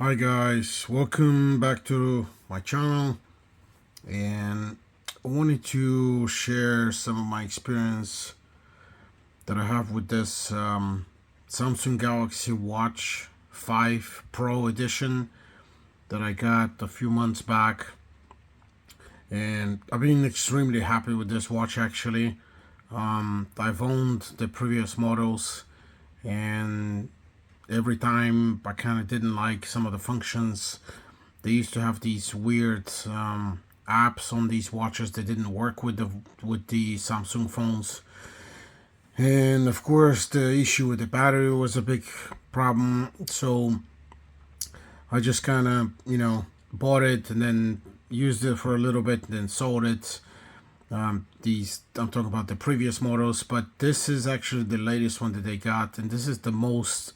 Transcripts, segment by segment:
Hi guys, welcome back to my channel, and I wanted to share some of my experience that I have with this Samsung Galaxy Watch 5 Pro Edition that I got a few months back, and I've been extremely happy with this watch actually. I've owned the previous models, and every time I kind of didn't like some of the functions. They used to have these weird apps on these watches that didn't work with the Samsung phones, and of course the issue with the battery was a big problem. So I just kind of bought it and then used it for a little bit and then sold it. These I'm talking about the previous models, but this is actually the latest one that they got, and this is the most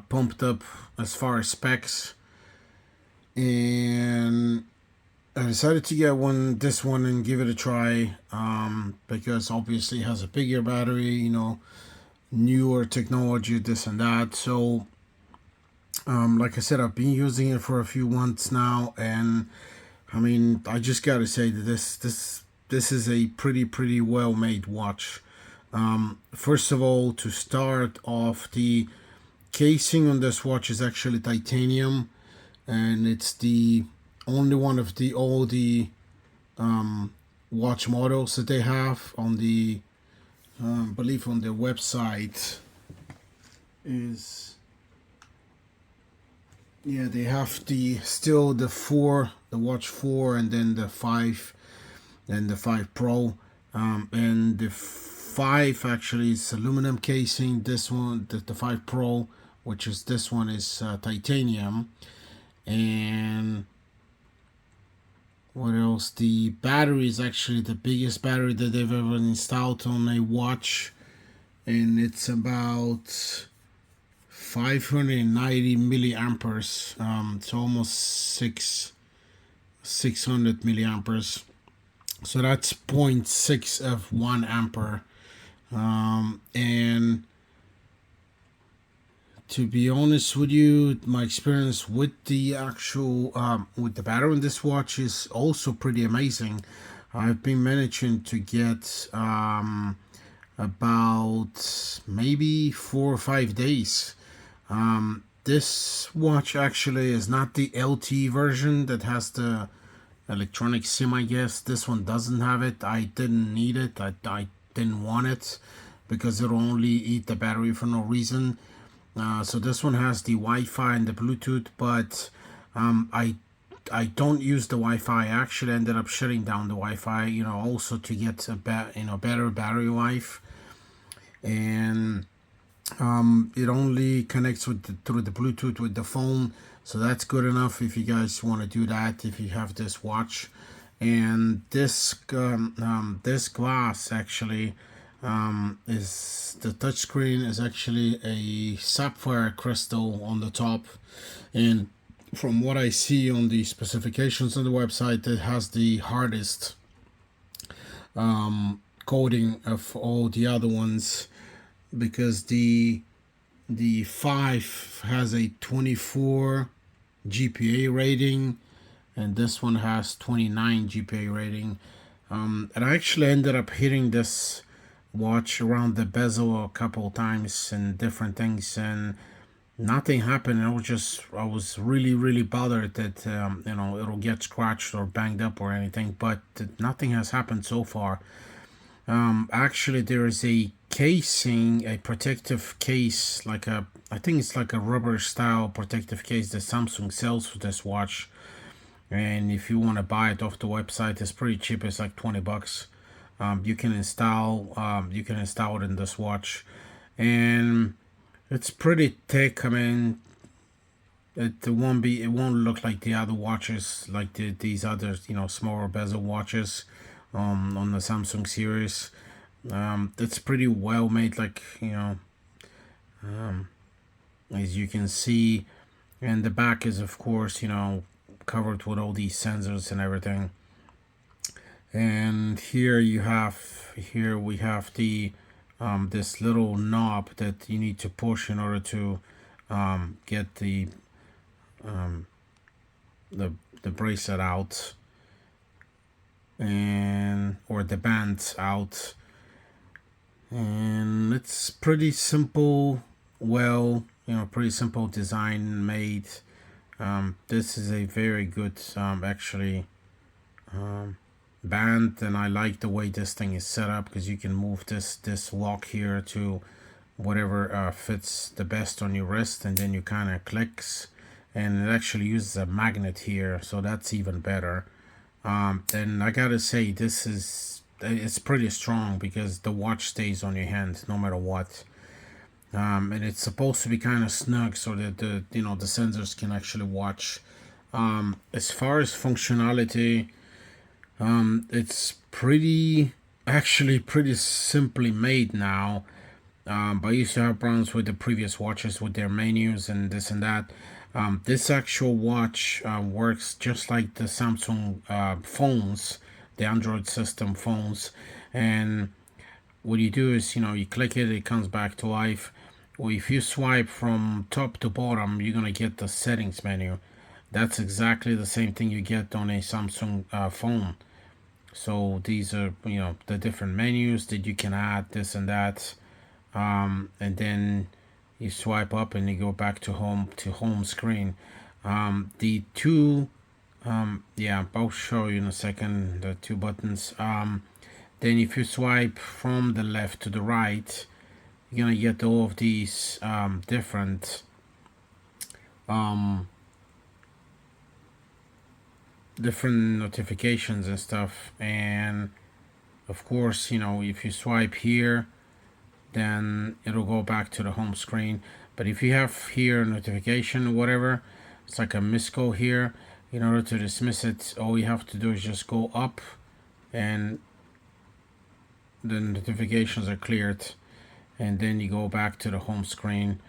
pumped up as far as specs. And I decided to get this one, and give it a try, because obviously it has a bigger battery, newer technology, this and that. So, like I said, I've been using it for a few months now, and I mean, I just gotta say that this is a pretty well made watch. First of all, to start off, the casing on this watch is actually titanium, and it's the only one of all the watch models that they have on the believe on their website is, yeah, they have the watch 4, and then the 5, and the 5 Pro, and the 5 actually is aluminum casing. This one, the 5 Pro, which is this one, is titanium. And what else? The battery is actually the biggest battery that they've ever installed on a watch, and it's about 590 milliamperes. It's almost 600 milliamperes. So that's zero point 0.6 of 1 ampere. And to be honest with you, my experience with the actual with the battery in this watch is also pretty amazing. I've been managing to get about maybe 4 or 5 days. This watch actually is not the LT version that has the electronic SIM, I guess. This one doesn't have it. I didn't need it. I didn't want it because it'll only eat the battery for no reason. So this one has the Wi-Fi and the Bluetooth, but I don't use the Wi-Fi. I actually ended up shutting down the Wi-Fi, also to get a better battery life. And it only connects through the Bluetooth with the phone, so that's good enough if you guys want to do that if you have this watch. And this glass actually is the touchscreen is actually a sapphire crystal on the top, and from what I see on the specifications on the website, it has the hardest coating of all the other ones, because the 5 has a 24 GPA rating, and this one has 29 GPA rating. And I actually ended up hitting this watch around the bezel a couple of times and different things, and nothing happened. I was really bothered that it'll get scratched or banged up or anything, but nothing has happened so far. Actually, there is a casing, a protective case, I think it's like a rubber style protective case that Samsung sells for this watch. And if you want to buy it off the website, it's pretty cheap. It's like $20. You can install it in this watch, and it's pretty thick. I mean, it won't look like the other watches, like these other smaller bezel watches on the Samsung series. It's pretty well made, as you can see, and the back is of course covered with all these sensors and everything. And here we have the this little knob that you need to push in order to get um, the the bracelet out, and or the band out, and it's pretty simple. Well, pretty simple design made. This is a very good actually band, and I like the way this thing is set up because you can move this lock here to whatever fits the best on your wrist, and then you kind of clicks, and it actually uses a magnet here, so that's even better. Then I gotta say, it's pretty strong because the watch stays on your hand no matter what. And it's supposed to be kind of snug so that the sensors can actually watch. As far as functionality, it's pretty simply made now. But I used to have problems with the previous watches with their menus and this and that. This actual watch works just like the Samsung phones, the Android system phones. And what you do is, you click it, it comes back to life. Or if you swipe from top to bottom, you're going to get the settings menu. That's exactly the same thing you get on a Samsung phone. So these are, the different menus that you can add, this and that. And then you swipe up and you go back to home screen. The two, yeah, I'll show you in a second the two buttons. Then if you swipe from the left to the right, you're gonna get all of these different notifications and stuff. And of course, if you swipe here, then it'll go back to the home screen. But if you have here notification or whatever, it's like a missed call here. In order to dismiss it, all you have to do is just go up, and the notifications are cleared, and then you go back to the home screen.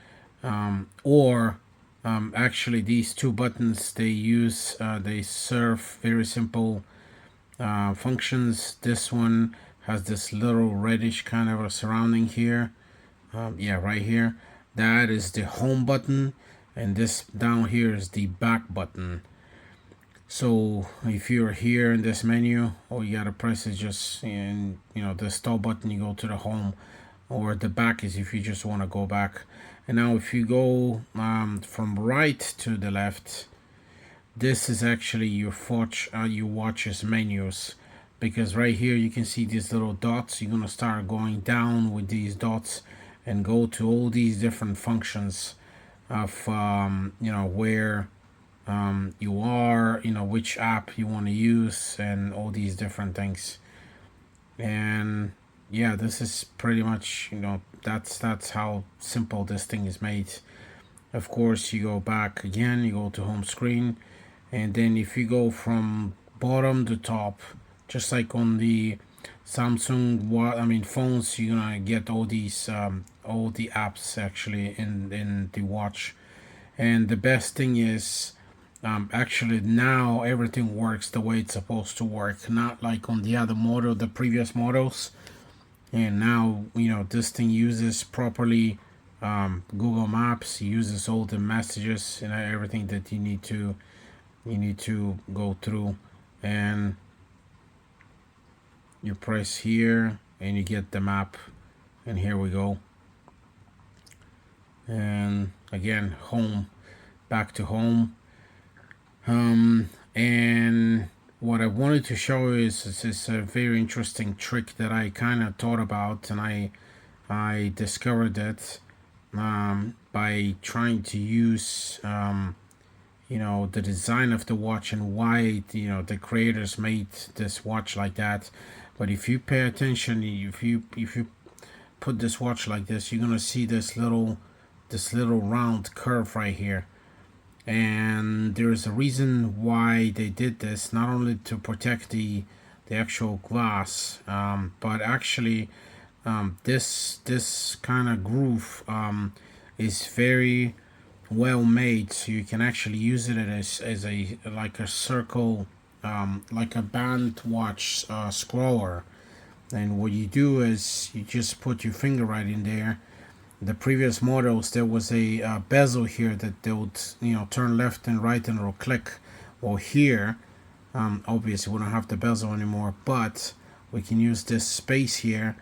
Or actually, these two buttons, they serve very simple functions. This one has this little reddish kind of a surrounding here. Yeah, right here. That is the home button, and this down here is the back button. So if you're here in this menu, all you gotta press is just in the stop button, you go to the home, or the back is if you just want to go back. And now if you go from right to the left, this is actually your watch's menus, because right here you can see these little dots. You're gonna start going down with these dots and go to all these different functions of where you are, which app you want to use, and all these different things. And yeah, this is pretty much that's how simple this thing is made. Of course, you go back again, you go to home screen, and then if you go from bottom to top, just like on the Samsung phones, you're gonna get all these all the apps actually in the watch. And the best thing is, actually now everything works the way it's supposed to work, not like on the other model, the previous models. And now this thing uses properly Google Maps, uses all the messages and everything that you need to go through. And you press here and you get the map, and here we go. And again, home, back to home. And what I wanted to show you is a very interesting trick that I kind of thought about, and I discovered it by trying to use the design of the watch and why the creators made this watch like that. But if you pay attention, if you put this watch like this, you're gonna see this little round curve right here. And there's a reason why they did this, not only to protect the actual glass, but actually this kind of groove is very well made, so you can actually use it as a like a circle, like a band watch scroller. And what you do is you just put your finger right in there, the previous models, there was a bezel here that they would, turn left and right and it'll click. Well, here, obviously we don't have the bezel anymore, but we can use this space here,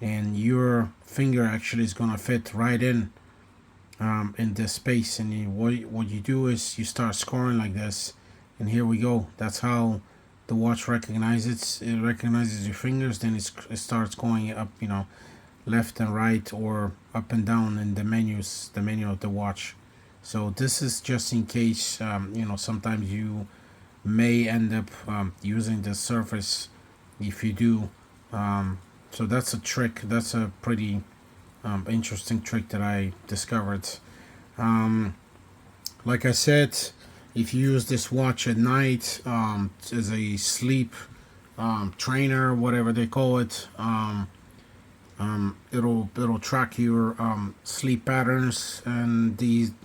and your finger actually is gonna fit right in this space. And what you do is you start scoring like this, and here we go. That's how the watch recognizes it. It recognizes your fingers, then it starts going up, left and right or up and down in the menu of the watch. So this is just in case, sometimes you may end up using the surface. If you do, so that's a trick. That's a pretty interesting trick that I discovered. Like I said, if you use this watch at night as a sleep trainer, whatever they call it, it'll track your sleep patterns and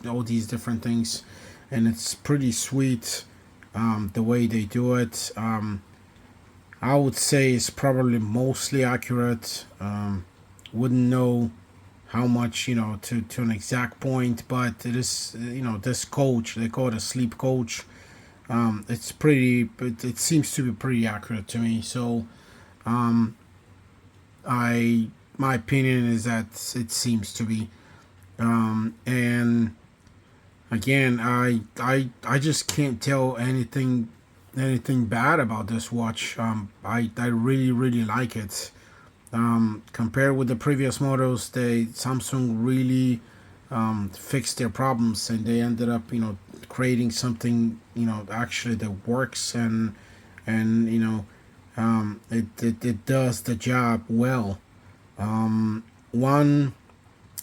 all these different things, and it's pretty sweet the way they do it. I would say it's probably mostly accurate. Wouldn't know how much, to an exact point, but it is, this coach, they call it a sleep coach. It's pretty, it seems to be pretty accurate to me. So, my opinion is that it seems to be. And again, I just can't tell anything bad about this watch. I really, really like it. Compared with the previous models, Samsung really fixed their problems, and they ended up, creating something, actually that works, and it does the job well. One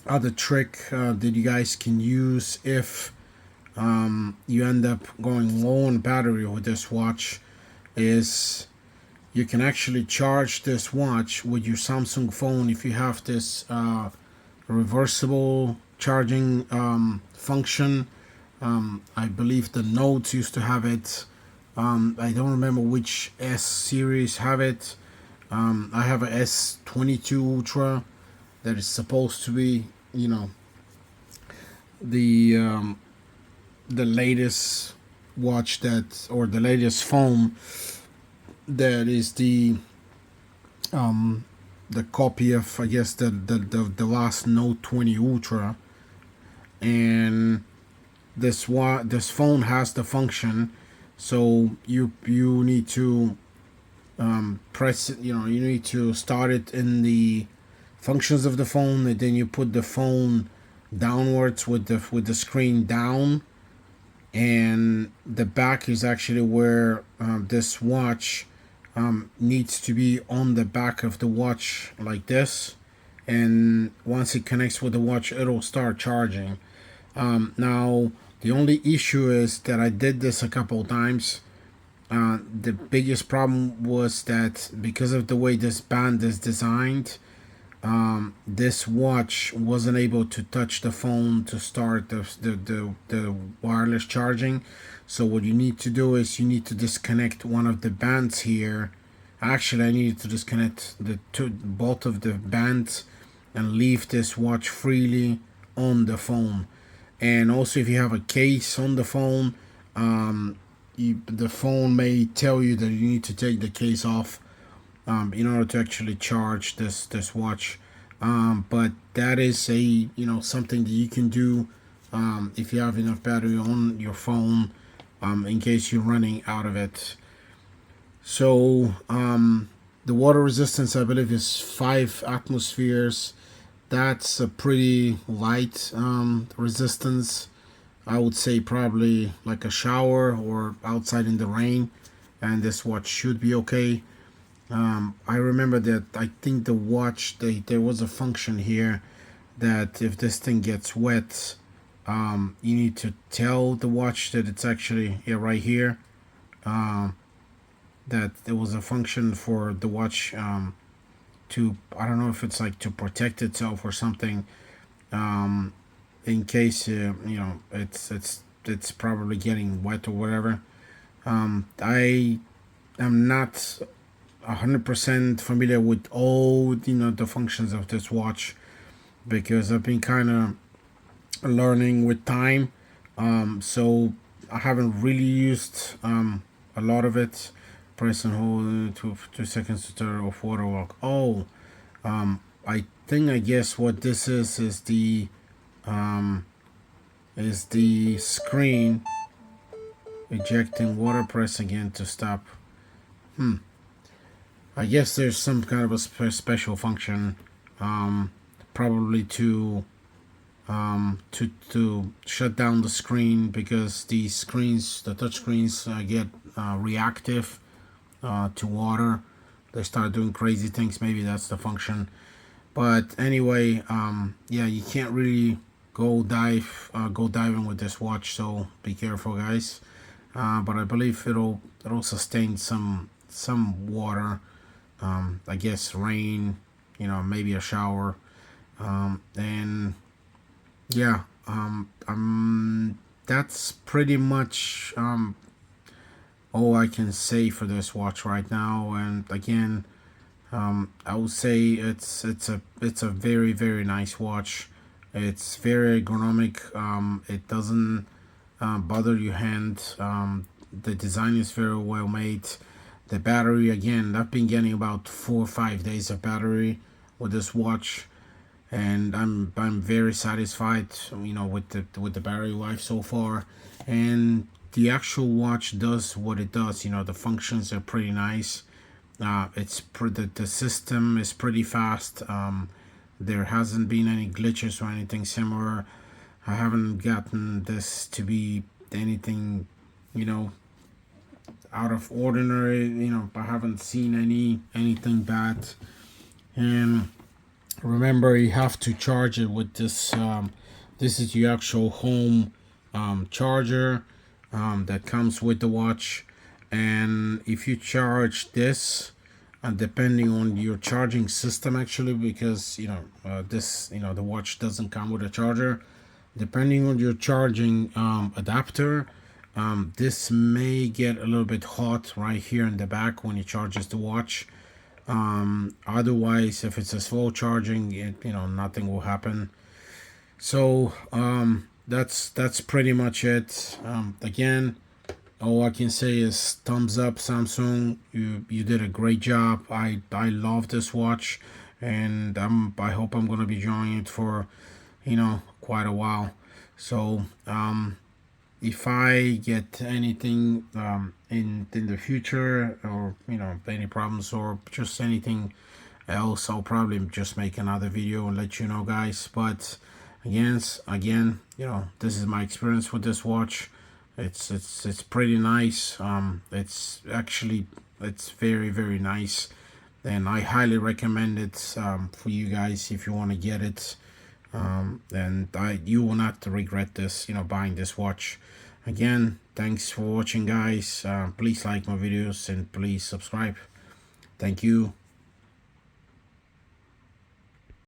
other trick that you guys can use if you end up going low on battery with this watch is you can actually charge this watch with your Samsung phone if you have this reversible charging function. I believe the Notes used to have it. I don't remember which S series have it. I have a S22 Ultra that is supposed to be, the latest watch that, or the latest phone that is the copy of, I guess, the last Note 20 Ultra. And this phone has the function, so you need to press it. You need to start it in the functions of the phone, and then you put the phone downwards with the screen down, and the back is actually where this watch needs to be on the back of the watch like this. And once it connects with the watch, it'll start charging. Now the only issue is that I did this a couple of times. The biggest problem was that because of the way this band is designed, this watch wasn't able to touch the phone to start the wireless charging. So what you need to do is you need to disconnect one of the bands here. Actually, I needed to disconnect both of the bands and leave this watch freely on the phone. And also, if you have a case on the phone, the phone may tell you that you need to take the case off in order to actually charge this watch. But that is something that you can do if you have enough battery on your phone in case you're running out of it. So the water resistance, I believe, is 5 atmospheres. That's a pretty light resistance. I would say probably like a shower or outside in the rain, and this watch should be okay. I remember that I think the watch, there was a function here that if this thing gets wet, you need to tell the watch that it's actually right here. That there was a function for the watch to, I don't know if it's like to protect itself or something, in case it's probably getting wet or whatever. I am not 100% familiar with all the functions of this watch, because I've been kind of learning with time. So I haven't really used a lot of it. Press and hold 2 seconds to turn off water walk. Oh, I think, I guess what this is the screen ejecting water. Press again to stop. I guess there's some kind of a special function, probably to shut down the screen, because the touch screens get reactive to water. They start doing crazy things. Maybe that's the function. But anyway, yeah, you can't really go diving with this watch, so be careful, guys. But I believe it'll sustain some water. I guess rain, maybe a shower, and yeah, that's pretty much all I can say for this watch right now. And again, I would say it's a very, very nice watch. It's very ergonomic. It doesn't bother your hand. The design is very well made. The battery, again, I've been getting about 4 or 5 days of battery with this watch, and I'm very satisfied, with the battery life so far. And the actual watch does what it does. The functions are pretty nice. The system is pretty fast. There hasn't been any glitches or anything similar. I haven't gotten this to be anything, out of ordinary. I haven't seen anything bad. And remember, you have to charge it with this. This is the actual home charger that comes with the watch. And if you charge this, depending on your charging system, actually, because the watch doesn't come with a charger. Depending on your charging adapter, this may get a little bit hot right here in the back when it charges the watch. Otherwise, if it's a slow charging, nothing will happen. So that's pretty much it. Again, all I can say is thumbs up, Samsung. You did a great job. I love this watch, and I hope I'm gonna be enjoying it for quite a while. So if I get anything in the future, or any problems or just anything else, I'll probably just make another video and let you know, guys. But again, this is my experience with this watch. It's pretty nice. It's very, very nice, and I highly recommend it for you guys if you want to get it. And you will not regret this, buying this watch. Again, thanks for watching, guys. Please like my videos and please subscribe. Thank you.